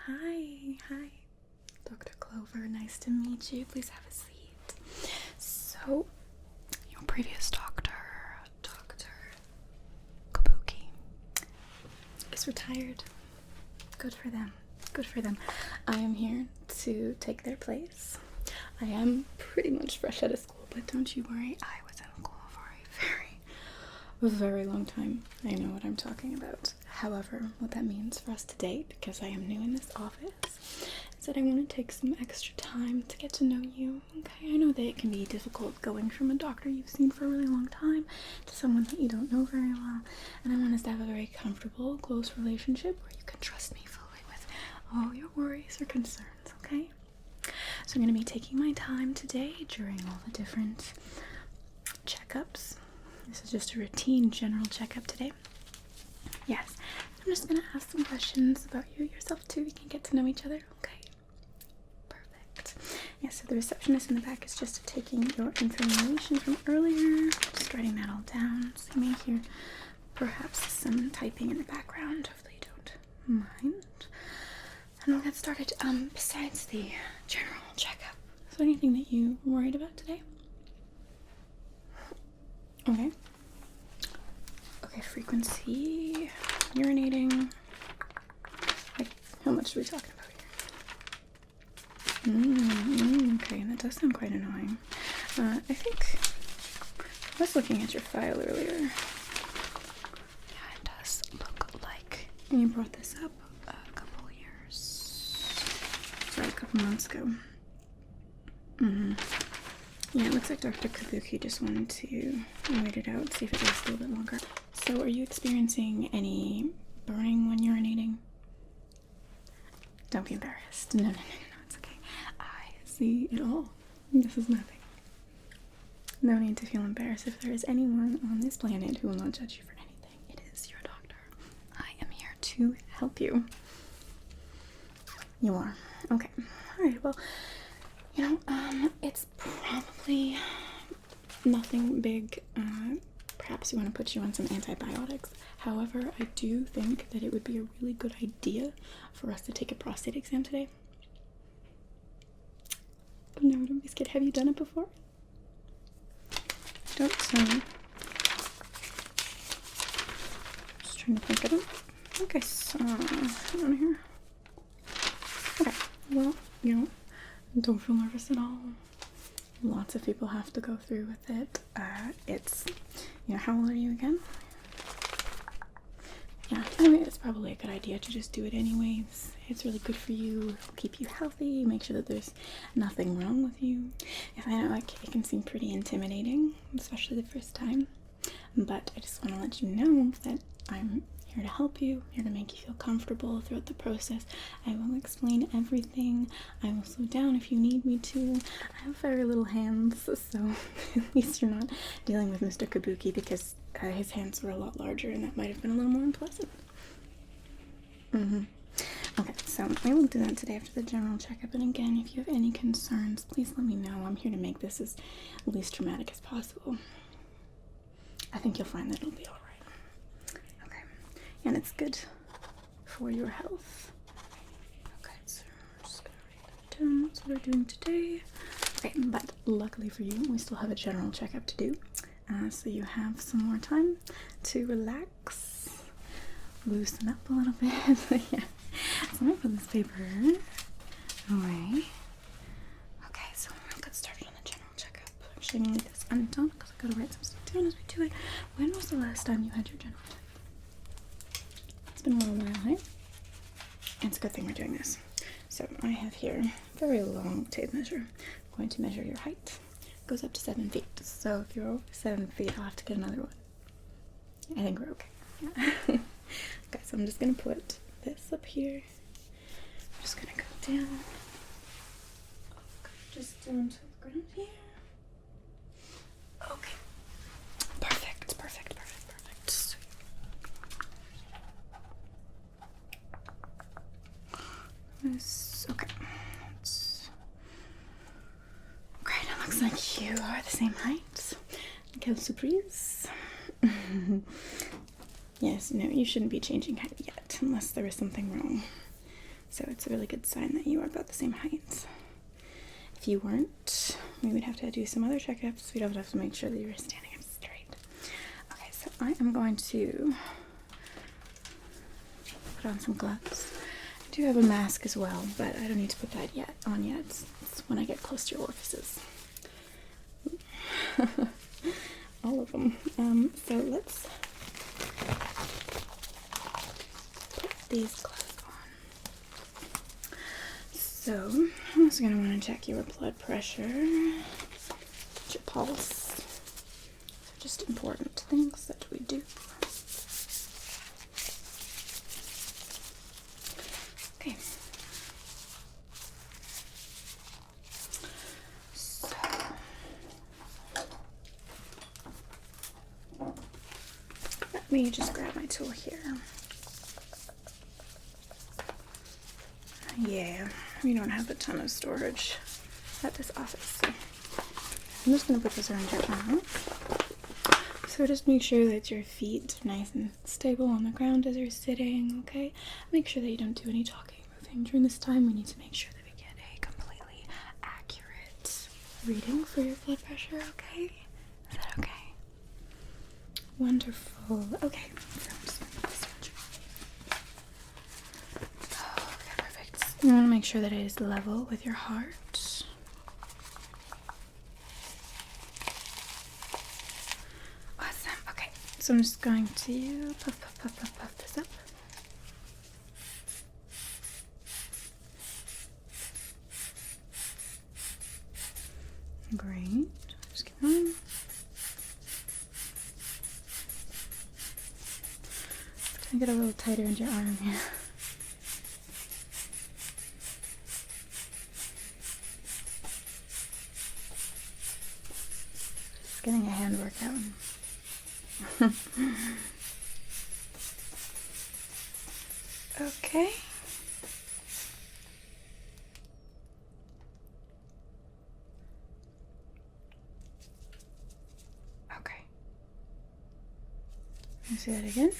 Hi, Dr. Clover. Nice to meet you. Please have a seat. So, your previous doctor, Dr. Kabuki, is retired. Good for them. Good for them. I am here to take their place. I am pretty much fresh out of school, but don't you worry. I was in school for a very long time. I know what I'm talking about. However, what that means for us today, because I am new in this office, is that I want to take some extra time to get to know you. Okay, I know that it can be difficult going from a doctor you've seen for a really long time to someone that you don't know very well, and I want us to have a very comfortable, close relationship where you can trust me fully with all your worries or concerns, okay? So I'm going to be taking my time today during all the different checkups. This is just a routine general checkup today. Yes, I'm just gonna ask some questions about you yourself too. We can get to know each other, okay? Perfect. Yes, so the receptionist in the back is just taking your information from earlier, just writing that all down. So you may hear perhaps some typing in the background. Hopefully you don't mind. And we'll get started. Besides the general checkup, is there anything that you worried about today? Okay. Okay, frequency, urinating. Like, how much are we talking about here? Okay, that does sound quite annoying. I think I was looking at your file earlier. Yeah, it does look like you brought this up a couple months ago. Yeah, it looks like Dr. Kabuki just wanted to wait it out, see if it lasts a little bit longer. So, are you experiencing any burning when urinating? Don't be embarrassed. No, it's okay. I see it all. This is nothing. No need to feel embarrassed. If there is anyone on this planet who will not judge you for anything, it is your doctor. I am here to help you. You are. Okay. Alright, well, it's probably nothing big. Perhaps you want to put you on some antibiotics. However, I do think that it would be a really good idea for us to take a prostate exam today. No, don't be scared. Have you done it before? Don't tell me. Just trying to think of it. Okay, so on here. Okay, well, don't feel nervous at all. Lots of people have to go through with it. It's, how old are you again? Yeah, anyway, it's probably a good idea to just do it anyways. It's really good for you. It'll keep you healthy, make sure that there's nothing wrong with you. If I know, it can seem pretty intimidating, especially the first time. But I just want to let you know that I'm here to help you, here to make you feel comfortable throughout the process. I will explain everything. I will slow down if you need me to. I have very little hands, so at least you're not dealing with Mr. Kabuki, because his hands were a lot larger and that might have been a little more unpleasant. Okay, so I will do that today after the general checkup. And again, if you have any concerns, please let me know. I'm here to make this as least traumatic as possible. I think you'll find that it'll be alright. And it's good for your health. Okay, so I'm just gonna write that down. That's what we're doing today. Okay, but luckily for you, we still have a general checkup to do. So you have some more time to relax, loosen up a little bit. Yeah. So I'm gonna put this paper away. Okay, so let's get started on the general checkup. Actually, I'm gonna leave this undone because I gotta write some stuff down as we do it. When was the last time you had your general checkup? It's been a little while, right? It's a good thing we're doing this. So I have here a very long tape measure. I'm going to measure your height. It goes up to 7 feet. So if you're over 7 feet, I'll have to get another one. I think we're okay. Yeah. Okay, so I'm just gonna put this up here. I'm just gonna go down. Okay, just down to the ground here. Okay. Perfect. Okay. Great, it looks like you are the same height. Quelle surprise. Yes, no, you shouldn't be changing height yet, unless there is something wrong. So it's a really good sign that you are about the same height. If you weren't, we would have to do some other checkups. We'd have to make sure that you were standing up straight. Okay, so I am going to put on some gloves. I do have a mask as well, but I don't need to put that on yet. It's when I get close to your orifices. All of them. So let's put these gloves on. So I'm also going to want to check your blood pressure, your pulse. They're just important things that we do. Okay. So let me just grab my tool here. Yeah, we don't have a ton of storage at this office, so I'm just going to put this around your arm. So just make sure that your feet are nice and stable on the ground as you're sitting, okay? Make sure that you don't do any talking or moving during this time. We need to make sure that we get a completely accurate reading for your blood pressure, okay? Is that okay? Wonderful. Okay, so I'm just going to put this around your arm. Okay, perfect. You want to make sure that it is level with your heart. Awesome. Okay, so I'm just going to puff this up. Great. Just keep going. It's gonna get a little tighter into your arm here. Just getting a hand workout. Okay. Okay. Let's do that again.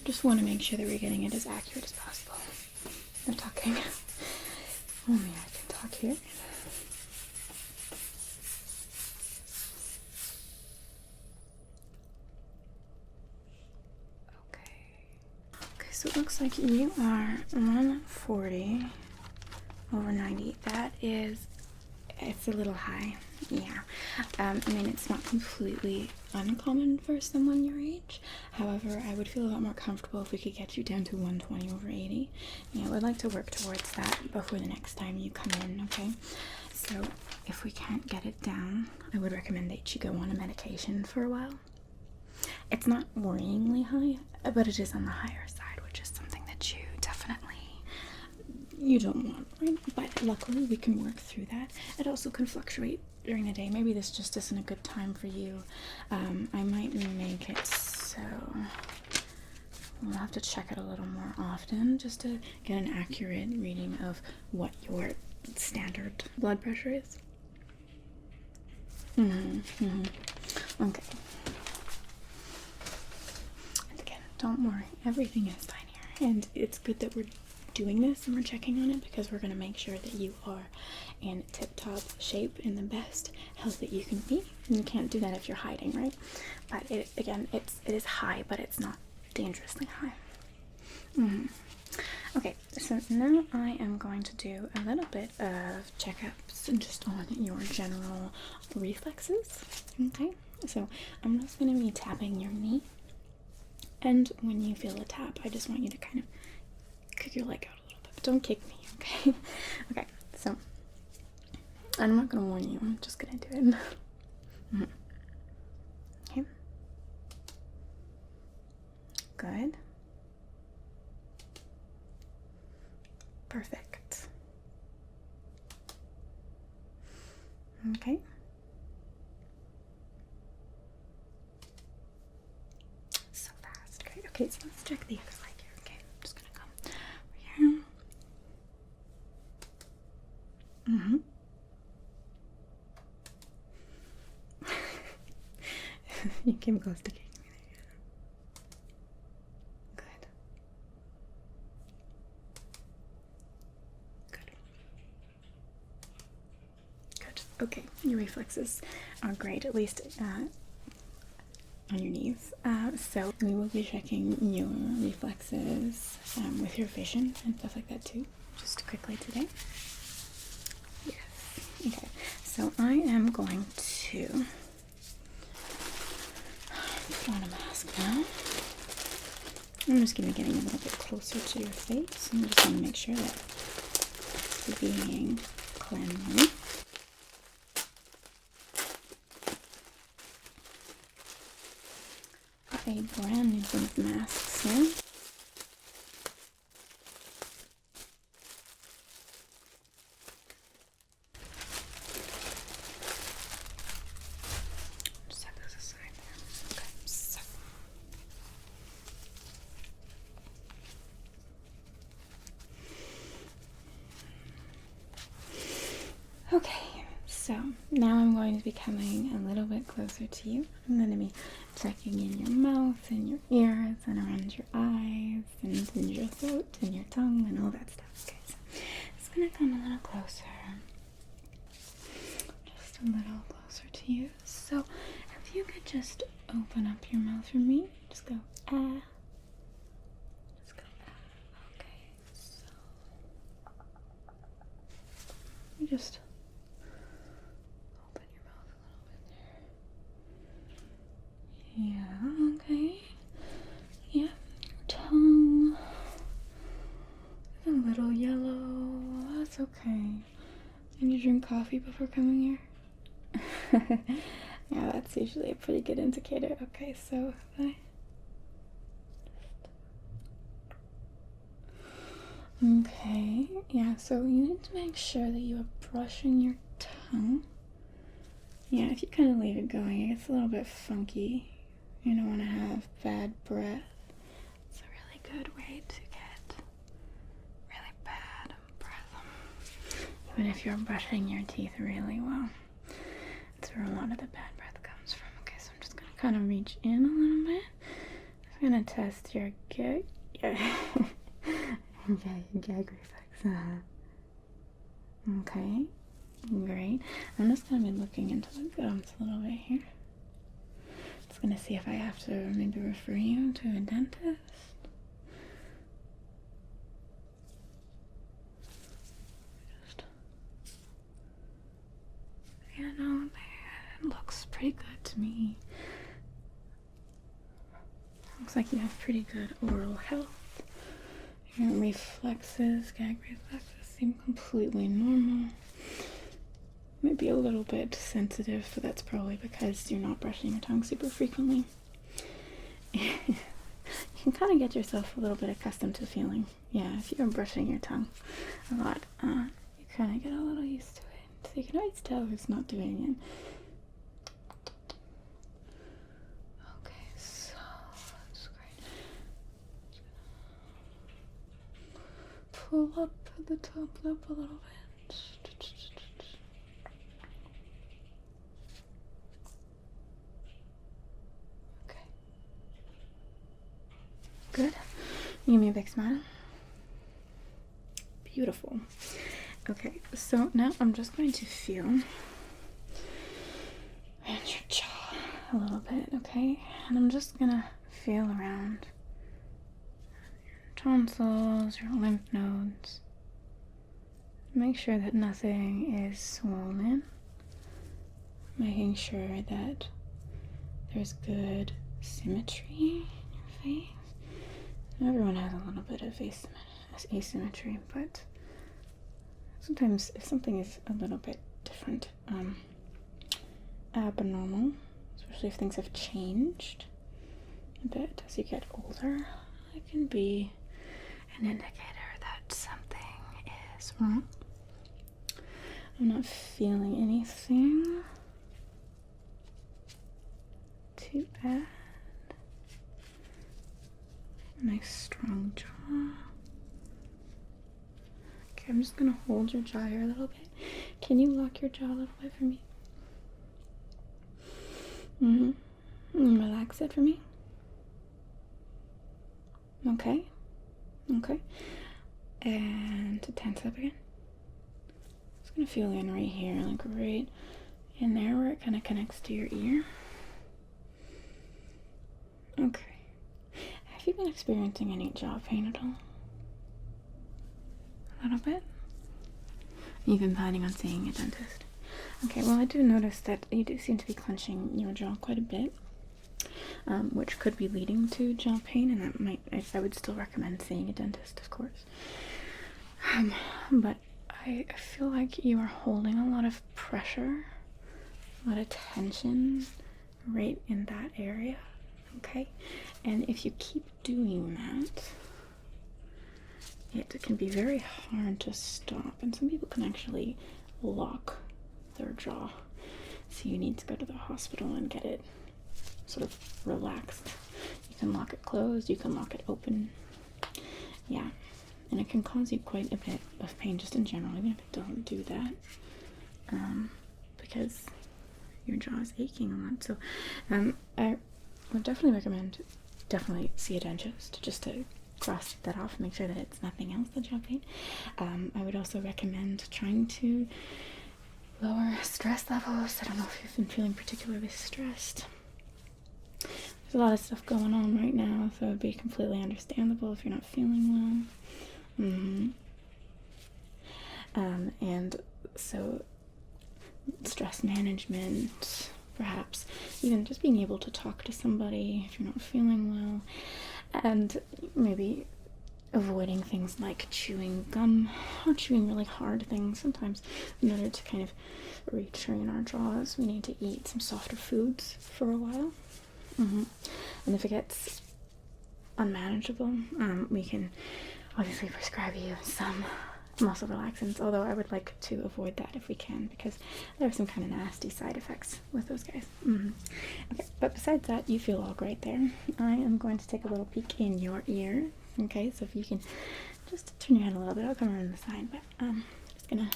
Just want to make sure that we're getting it as accurate as possible. I'm talking. Only I can talk here. Okay, so it looks like you are 140 over 90. That is, it's a little high. Yeah. I mean, it's not completely uncommon for someone your age. However, I would feel a lot more comfortable if we could get you down to 120 over 80. Yeah, I would like to work towards that before the next time you come in, okay? So if we can't get it down, I would recommend that you go on a medication for a while. It's not worryingly high, but it is on the higher side, which is something that you don't want, right? But luckily we can work through that. It also can fluctuate during the day. Maybe this just isn't a good time for you. I might make it so we'll have to check it a little more often just to get an accurate reading of what your standard blood pressure is. Okay. And again, don't worry, everything is fine here, and it's good that we're doing this and we're checking on it because we're going to make sure that you are in tip-top shape, in the best health that you can be. And you can't do that if you're hiding, right? But it is high, but it's not dangerously high. Okay, so now I am going to do a little bit of checkups just on your general reflexes. Okay, so I'm just going to be tapping your knee, and when you feel a tap, I just want you to kind of kick your leg out a little bit, but don't kick me, okay? Okay, so I'm not gonna warn you, I'm just gonna do it. Okay. Good. Perfect. Okay. So fast. Great. Okay, so let's check the other leg here. Okay, I'm just gonna come over here. You came close to kicking me there. Okay, your reflexes are great, at least on your knees. So we will be checking your reflexes with your vision and stuff like that too, just quickly today. Yes. Okay, so I am going to put on a mask now. I'm just going to be getting a little bit closer to your face. I'm just going to make sure that it's being cleanly. A brand new set of masks here. Just set those aside there. Okay, so. Okay, so now I'm going to be coming a little bit closer to you. I'm going to be checking in your mouth and your ears and around your eyes and in your throat and your tongue and all that stuff. Okay, so it's going to come a little closer. Just a little closer to you. So if you could just open up your mouth for me. Just go, ah. Just go, ah. Okay, so you just open your mouth a little bit there. Yeah, okay. Yeah, your tongue is a little yellow. That's okay. And you drink coffee before coming here? Yeah, that's usually a pretty good indicator. Okay, so if okay, yeah, so you need to make sure that you are brushing your tongue. Yeah, if you kind of leave it going, it gets a little bit funky. You don't want to have bad breath. It's a really good way to get really bad breath. Even if you're brushing your teeth really well. That's where a lot of the bad breath comes from. Okay, so I'm just going to kind of reach in a little bit. I'm going to test your gag. Your gag reflex. Okay, great. I'm just going to be looking into the gums a little bit here. Just going to see if I have to maybe refer you to a dentist. Just, yeah, no, it looks pretty good to me. Looks like you have pretty good oral health. Your reflexes, gag reflexes seem completely normal. Might be a little bit sensitive, but that's probably because you're not brushing your tongue super frequently. You can kind of get yourself a little bit accustomed to the feeling. Yeah, if you're brushing your tongue a lot, you kind of get a little used to it. So you can always tell if it's not doing it. Okay, so that's great. Pull up the top lip a little bit. Okay. Good. Give me a big smile. Beautiful. Okay, so now I'm just going to feel around your jaw a little bit, okay? And I'm just gonna feel around your tonsils, your lymph nodes. Make sure that nothing is swollen. Making sure that there's good symmetry in your face. Everyone has a little bit of asymmetry, but sometimes if something is a little bit different, abnormal, especially if things have changed a bit as you get older, it can be an indicator that something is wrong. I'm not feeling anything too bad. Nice strong jaw. Okay, I'm just gonna hold your jaw here a little bit. Can you lock your jaw a little bit for me? Relax it for me. Okay. Okay. And to tense up again. Just gonna feel in right here, like right in there where it kind of connects to your ear. Okay. Have you been experiencing any jaw pain at all? A little bit? You've been planning on seeing a dentist? Okay, well, I do notice that you do seem to be clenching your jaw quite a bit, which could be leading to jaw pain, and that might, I would still recommend seeing a dentist, of course. But I feel like you are holding a lot of pressure, a lot of tension right in that area, okay? And if you keep doing that, it can be very hard to stop, and some people can actually lock their jaw. So you need to go to the hospital and get it sort of relaxed. You can lock it closed, you can lock it open. Yeah, and it can cause you quite a bit of pain just in general, even if it doesn't do that, because your jaw is aching a lot. So I would definitely recommend see a dentist just to cross that off and make sure that it's nothing else than jaw pain. I would also recommend trying to lower stress levels. I don't know if you've been feeling particularly stressed. There's a lot of stuff going on right now, so it'd be completely understandable if you're not feeling well. And so stress management, perhaps even just being able to talk to somebody if you're not feeling well, and maybe avoiding things like chewing gum or chewing really hard things. Sometimes in order to kind of retrain our jaws, we need to eat some softer foods for a while. And if it gets unmanageable, we can obviously prescribe you some muscle relaxants, although I would like to avoid that if we can, because there are some kind of nasty side effects with those guys. Okay, but besides that, you feel all great there. I am going to take a little peek in your ear. Okay, so if you can just turn your head a little bit, I'll come around the side, but just gonna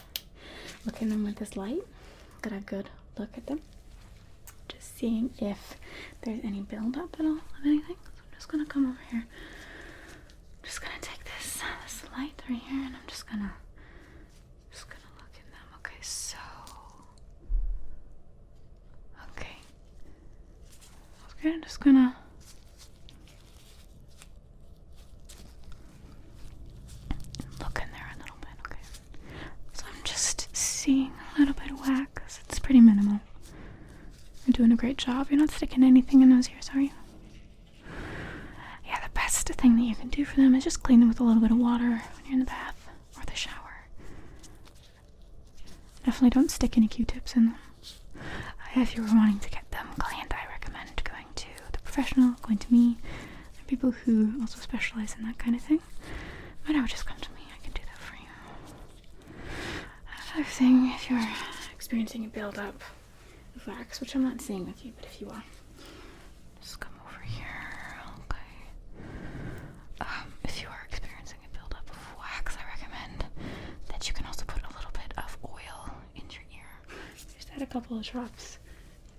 look in them with this light, get a good look at them, just seeing if there's any buildup at all of anything. So I'm just gonna come over here, just gonna take this light right here, and I'm just gonna look in them. Okay, so okay, I'm just gonna look in there a little bit. Okay, so I'm just seeing a little bit of wax. It's pretty minimal. You're doing a great job. You're not sticking anything in those ears, are you? Yeah, the best thing that you can do for them is just clean them with a little bit of water when you're in the bath or the shower. Definitely don't stick any Q-tips in them. If you're wanting to get them cleaned, I recommend going to the professional, going to me. There are people who also specialize in that kind of thing. But I would just come to me. I can do that for you. Another thing, if you're experiencing a buildup of wax, which I'm not seeing with you, but if you are, just come over here. If you are experiencing a buildup of wax, I recommend that you can also put a little bit of oil in your ear. Just add a couple of drops.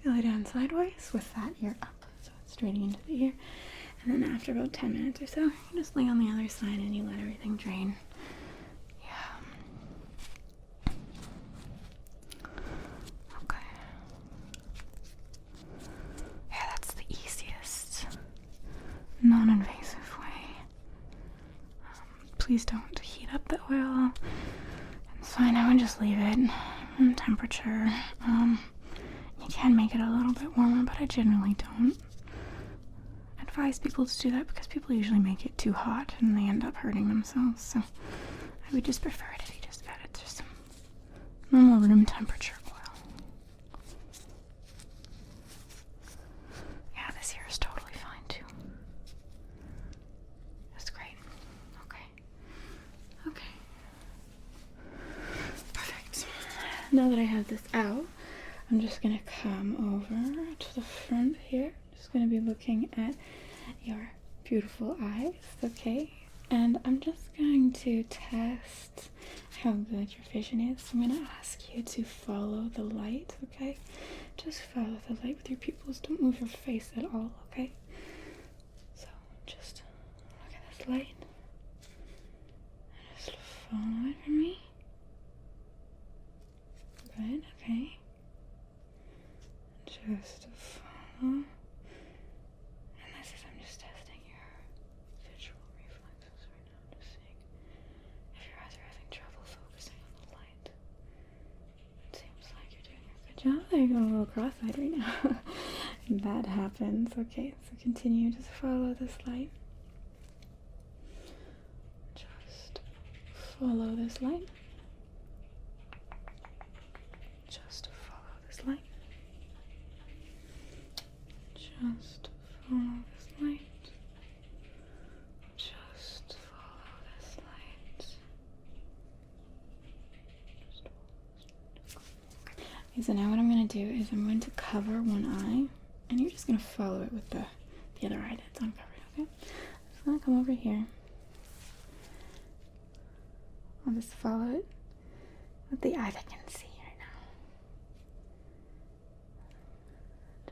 You lay down sideways with that ear up, so it's straight into the ear. And then after about 10 minutes or so, you just lay on the other side and you let everything drain. Yeah. Okay. Yeah, that's the easiest, non-invasive way. Please don't heat up the oil. It's fine, I would just leave it room temperature. You can make it a little bit warmer, but I generally don't advise people to do that because people usually make it too hot and they end up hurting themselves. So I would just prefer it if you just add it to some normal room temperature oil. Yeah, this here is totally fine too. That's great. Okay. Perfect. Now that I have this out, I'm just gonna come over to the front here. Just gonna be looking at your beautiful eyes, okay? And I'm just going to test how good your vision is. I'm gonna ask you to follow the light, okay? Just follow the light with your pupils. Don't move your face at all, okay? So just look at this light. Just follow it for me. job. You're going a little cross-eyed right now. That happens. Okay, so continue. Just follow this light. Just follow this light. Just follow this light. Just follow this light. Just follow this light. Okay, so now what I'm going to do is I'm going to cover one eye, and you're just going to follow it with the other eye that's uncovered, okay? I'm just going to come over here. I'll just follow it with the eye that can see right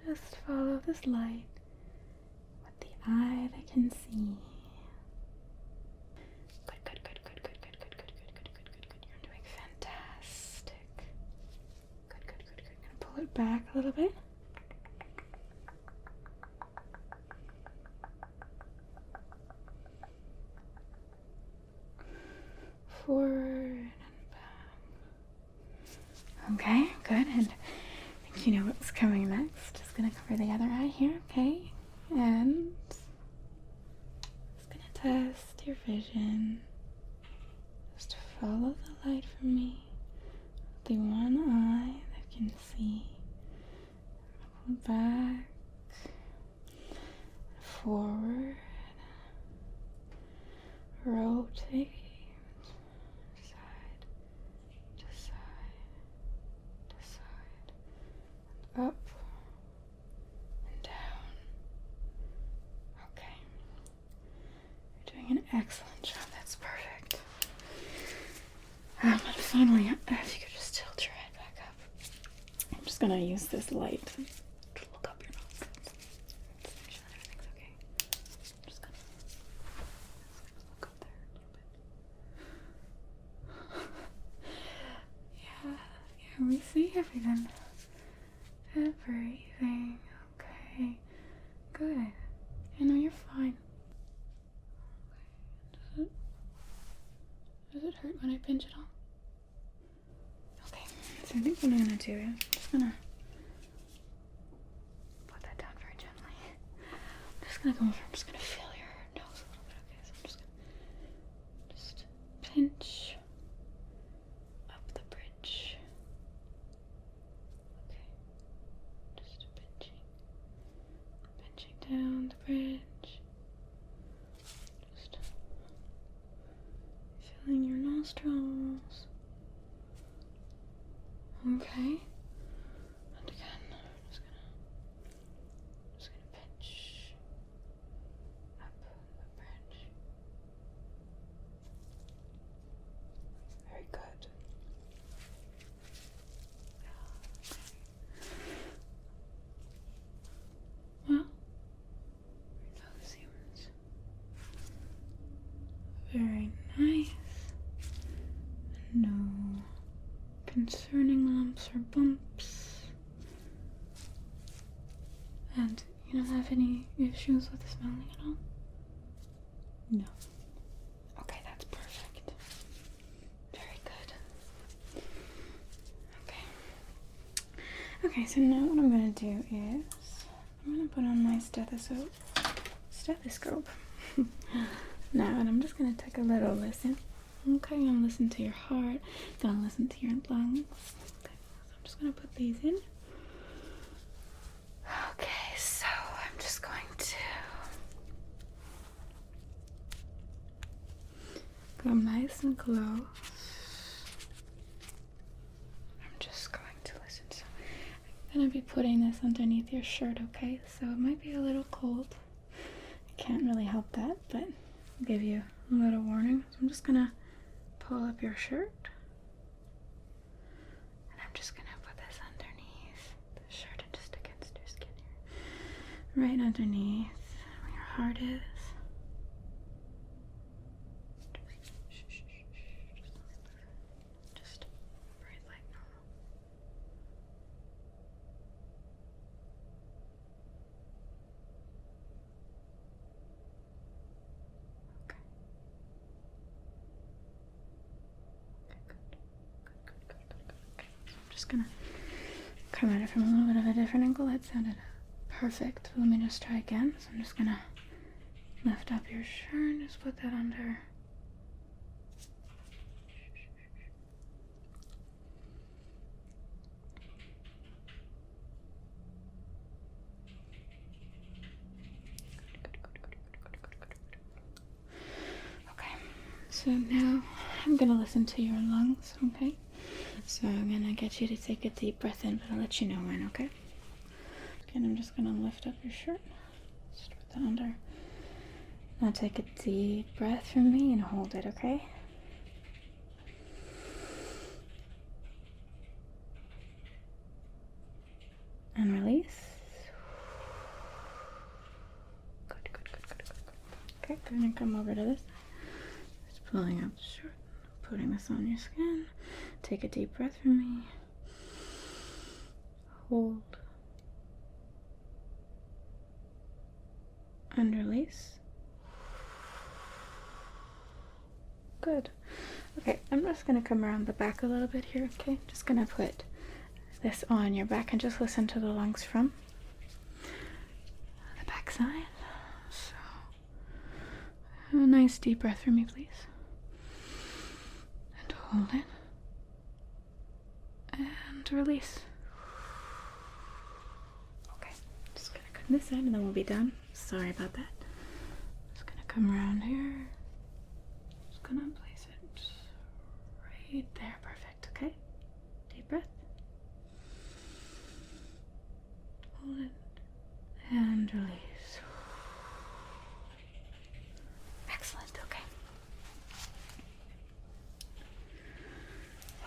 now. Just follow this light with the eye that can see. Good, good, good, good, good, good, good, good, good, good, good, good, good. You're doing fantastic. Good, good, good, good. I'm gonna pull it back a little bit. Forward and back. Okay, good. And I think you know what's coming next. Just gonna cover the other eye here, okay? And just gonna test your vision. Just follow the light for me. The one eye that can see. Pull back, forward, rotate. Up and down. Okay. You're doing an excellent job. That's perfect. And finally, if you could just tilt your head back up. I'm just gonna use this light to look up your nose. Just make sure everything's okay. I'm just gonna look up there a little bit. Yeah, we see everything. Everything okay. Good. I know you're fine. Okay. Does it hurt when I pinch it on? Okay. So I think what I'm gonna do is I'm just gonna put that down very gently. I'm just gonna come over. I'm just gonna feel your nose a little bit. Okay. So I'm just gonna pinch up the bridge. Down the bridge, just filling your nostrils. Okay, and again, I'm just gonna pinch up the bridge. Very good. Well. Very nice. No concerning lumps or bumps. And you don't have any issues with smelling at all? No. Okay, that's perfect. Very good. Okay. Okay, so now what I'm gonna do is I'm gonna put on my stethoscope. Now, and I'm just gonna take a little listen. Okay, I'm gonna listen to your heart. Gonna listen to your lungs. Okay, so I'm just gonna put these in. Okay, so I'm just going to go nice and close. I'm just going to listen. So I'm gonna be putting this underneath your shirt, okay? So it might be a little cold. I can't really help that, but I'll give you a little warning. So I'm just gonna pull up your shirt. And I'm just gonna put this underneath the shirt and just against your skin here. Right underneath where your heart is. Just breathe like normal. Okay. Okay, good. Okay, so I'm just gonna come at it from a little bit of a different angle. That sounded perfect. Let me just try again. So I'm just gonna lift up your shirt and just put that under. Okay, so now I'm gonna listen to your lungs, okay? So I'm gonna get you to take a deep breath in, but I'll let you know when, okay? Again, I'm just gonna lift up your shirt. Just put that under. Now take a deep breath from me and hold it, okay? And release. Good, good, good, good, good, good. Okay, gonna come over to this side. Just pulling up the shirt, putting this on your skin. Take a deep breath from me. Hold. And release. Good. Okay, I'm just gonna come around the back a little bit here, okay? Just gonna put this on your back and just listen to the lungs from the back side. So, a nice deep breath for me, please. And hold it. And release. Okay, just gonna come this side and then we'll be done. Sorry about that. Just gonna come around here. Just gonna place it right there. Perfect, okay? Deep breath. Hold it. And release. Excellent, okay.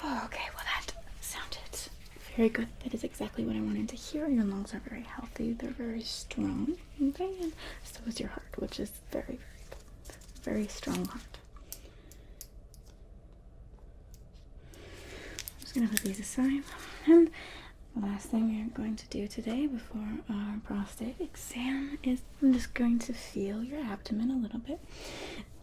Oh, okay, well that sounded very good. That is exactly what I wanted to hear. Your lungs are very healthy. They're very strong. Okay, and so is your heart, which is very, very important. Very strong heart. I'm just gonna put these aside. And the last thing we're going to do today before our prostate exam is I'm just going to feel your abdomen a little bit,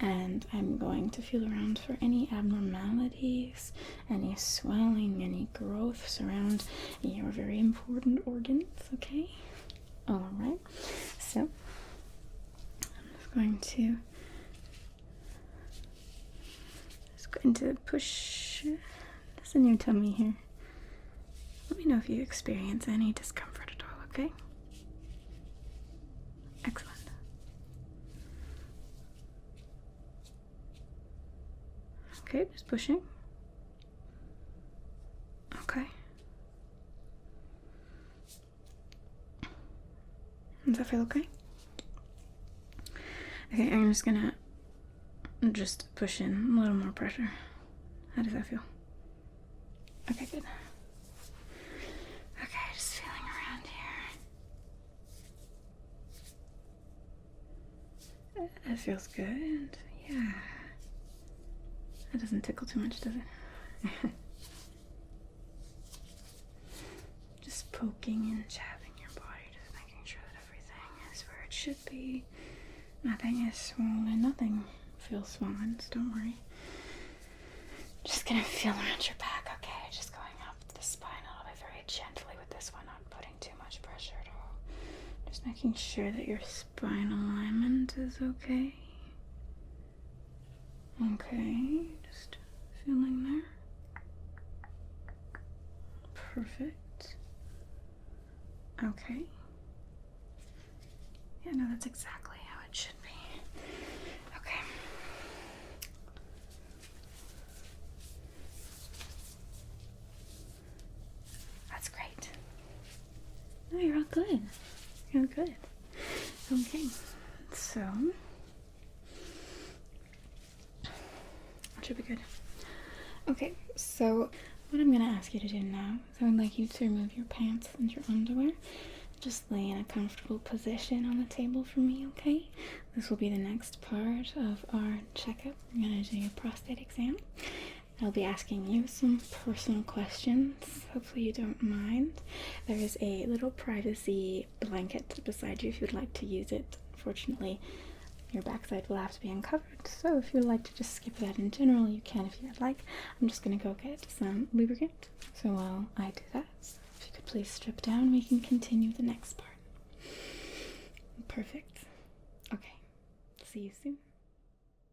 and I'm going to feel around for any abnormalities, any swelling, any growths around your very important organs, okay? Alright, so I'm just going to push this in your tummy here. Let me know if you experience any discomfort at all, okay? Excellent. Okay, just pushing. Okay. Does that feel okay? Okay, I'm just gonna push in a little more pressure. How does that feel? Okay, good. Okay, just feeling around here. That feels good. Yeah. That doesn't tickle too much, does it? Just poking and jabbing your body, just making sure that everything is where it should be. Nothing is swollen. Nothing feels swollen, so don't worry. Just gonna feel around your back, okay? Just going up the spine a little bit very gently with this one, not putting too much pressure at all. Just making sure that your spine alignment is okay. Okay, just feeling there. Perfect. Okay. Yeah, no, that's exactly how it should be. Okay. That's great. No, you're all good. You're good. Okay, so that should be good. Okay, so what I'm gonna ask you to do now is I would like you to remove your pants and your underwear. Just lay in a comfortable position on the table for me, okay? This will be the next part of our checkup. We're gonna do your prostate exam. I'll be asking you some personal questions. Hopefully you don't mind. There is a little privacy blanket beside you if you'd like to use it. Unfortunately, your backside will have to be uncovered, so if you'd like to just skip that in general, you can if you'd like. I'm just gonna go get some lubricant. So while I do that, if you could please strip down. We can continue the next part. Perfect. Okay. See you soon.